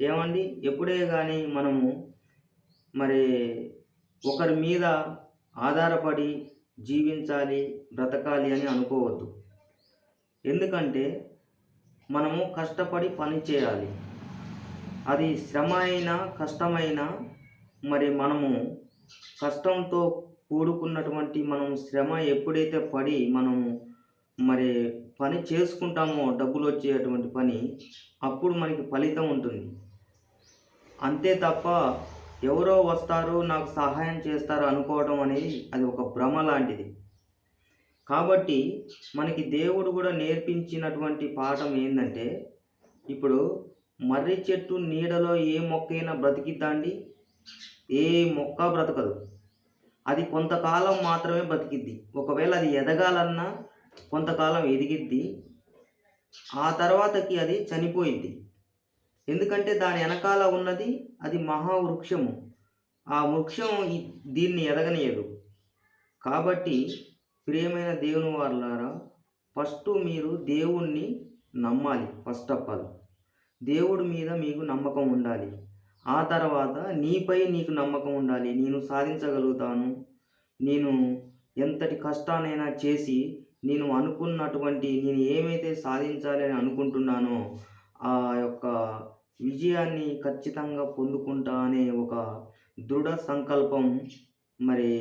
ఏమండి ఎప్పుడే గాని మనము మరి ఒకరి మీద ఆధారపడి జీవించాలి, బ్రతకాలి అని అనుకోవద్దు. ఎందుకంటే మనము కష్టపడి పని చేయాలి. అది శ్రమ అయినా, కష్టమైనా మరి మనము కష్టంతో కూడుకున్నటువంటి మనం శ్రమ ఎప్పుడైతే పడి మనము మరి పని చేసుకుంటామో డబ్బులొచ్చేటువంటి పని, అప్పుడు మనకి ఫలితం ఉంటుంది. అంతే తప్ప ఎవరో వస్తారు, నాకు సహాయం చేస్తారు అనుకోవడం అనేది అది ఒక భ్రమ లాంటిది. కాబట్టి మనకి దేవుడు కూడా నేర్పించినటువంటి పాఠం ఏందంటే, ఇప్పుడు మర్రి చెట్టు నీడలో ఏ మొక్కైనా బ్రతికిద్దా అండి? ఏ మొక్క బ్రతకదు. అది కొంతకాలం మాత్రమే బ్రతికిద్ది. ఒకవేళ అది ఎదగాలన్నా కొంతకాలం ఎదిగిద్ది. ఆ తర్వాతకి అది చనిపోయిద్ది. ఎందుకంటే దాని ఎనకాల ఉన్నది అది మహావృక్షము. ఆ వృక్షం దీన్ని ఎదగనీయదు. కాబట్టి ప్రియమైన దేవుని వారలారా, ఫస్టు మీరు దేవుణ్ణి నమ్మాలి. ఫస్ట్ ఆఫ్ ఆల్ దేవుడి మీద మీకు నమ్మకం ఉండాలి. ఆ తర్వాత నీపై నీకు నమ్మకం ఉండాలి. నేను సాధించగలుగుతాను. నేను ఎంతటి కష్టాన్నైనా చేసి నేను అనుకున్నటువంటి నేను ఏమైతే సాధించాలి అని అనుకుంటున్నానో ఆ యొక్క విజయాన్ని ఖచ్చితంగా పొందుకుంటా అనే ఒక దృఢ సంకల్పం మరి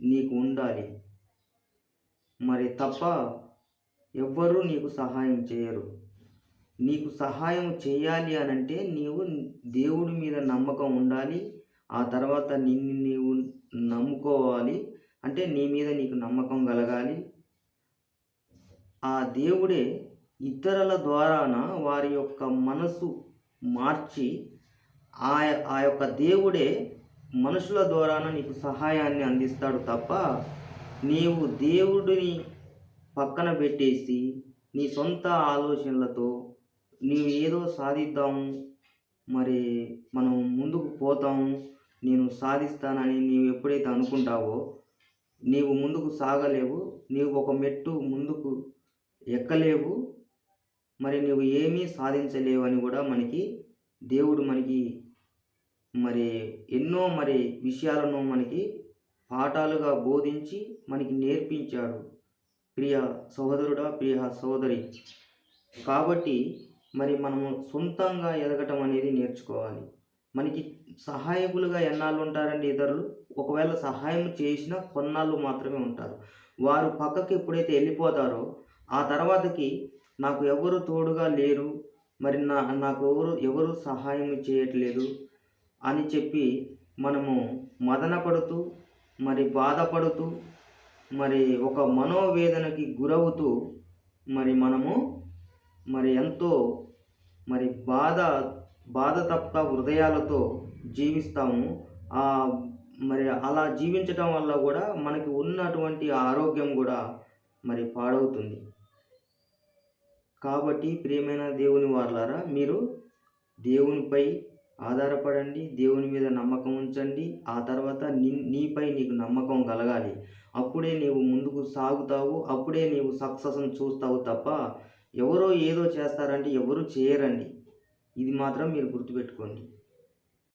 నీకు ఉండాలి. మరి తప్ప ఎవ్వరూ నీకు సహాయం చేయరు. నీకు సహాయం చేయాలి అనంటే నీవు దేవుడి మీద నమ్మకం ఉండాలి. ఆ తర్వాత నిన్ను నీవు నమ్ముకోవాలి. అంటే నీ మీద నీకు నమ్మకం కలగాలి. ఆ దేవుడే ఇతరుల ద్వారాన వారి యొక్క మనసు మార్చి ఆ యొక్క దేవుడే మనుషుల ద్వారాన నీకు సహాయాన్ని అందిస్తాడు తప్ప నీవు దేవుడిని పక్కన పెట్టేసి నీ సొంత ఆలోచనలతో నీవు ఏదో సాధిద్దాము, మరి మనం ముందుకు పోతాము, నేను సాధిస్తానని నీవు ఎప్పుడైతే అనుకుంటావో నీవు ముందుకు సాగలేవు. నీవు ఒక మెట్టు ముందుకు ఎక్కలేవు. మరి నువ్వు ఏమీ సాధించలేవు అని కూడా దేవుడు మనకి మరి ఎన్నో విషయాలను మనకి పాఠాలుగా బోధించి మనకి నేర్పించాడు. ప్రియ సహోదరుడా, ప్రియ సహోదరి. కాబట్టి మనము సొంతంగా ఎదగటం అనేది నేర్చుకోవాలి. మనకి సహాయకులుగా ఎన్నాళ్ళు ఉంటారండి ఇతరులు? ఒకవేళ సహాయం చేసినా కొన్నాళ్ళు మాత్రమే ఉంటారు. వారు పక్కకి ఎప్పుడైతే వెళ్ళిపోతారో ఆ తర్వాతకి నాకు ఎవరు తోడుగా లేరు, మరి నాకు ఎవరు సహాయం చేయట్లేదు అని చెప్పి మనము మదనపడుతూ బాధపడుతూ ఒక మనోవేదనకి గురవుతూ మనము ఎంతో బాధ తప్ప హృదయాలతో జీవిస్తాము. అలా జీవించటం వల్ల కూడా మనకి ఉన్నటువంటి ఆరోగ్యం కూడా పాడవుతుంది. కాబట్టి ప్రియమైన దేవుని వారలారా, మీరు దేవునిపై ఆధారపడండి, దేవుని మీద నమ్మకం ఉంచండి. ఆ తర్వాత నీపై నీకు నమ్మకం కలగాలి. అప్పుడే నీవు ముందుకు సాగుతావు. అప్పుడే నీవు సక్సెస్ని చూస్తావు తప్ప ఎవరో ఏదో చేస్తారంటే ఎవరు చేయరండి. ఇది మాత్రం మీరు గుర్తుపెట్టుకోండి.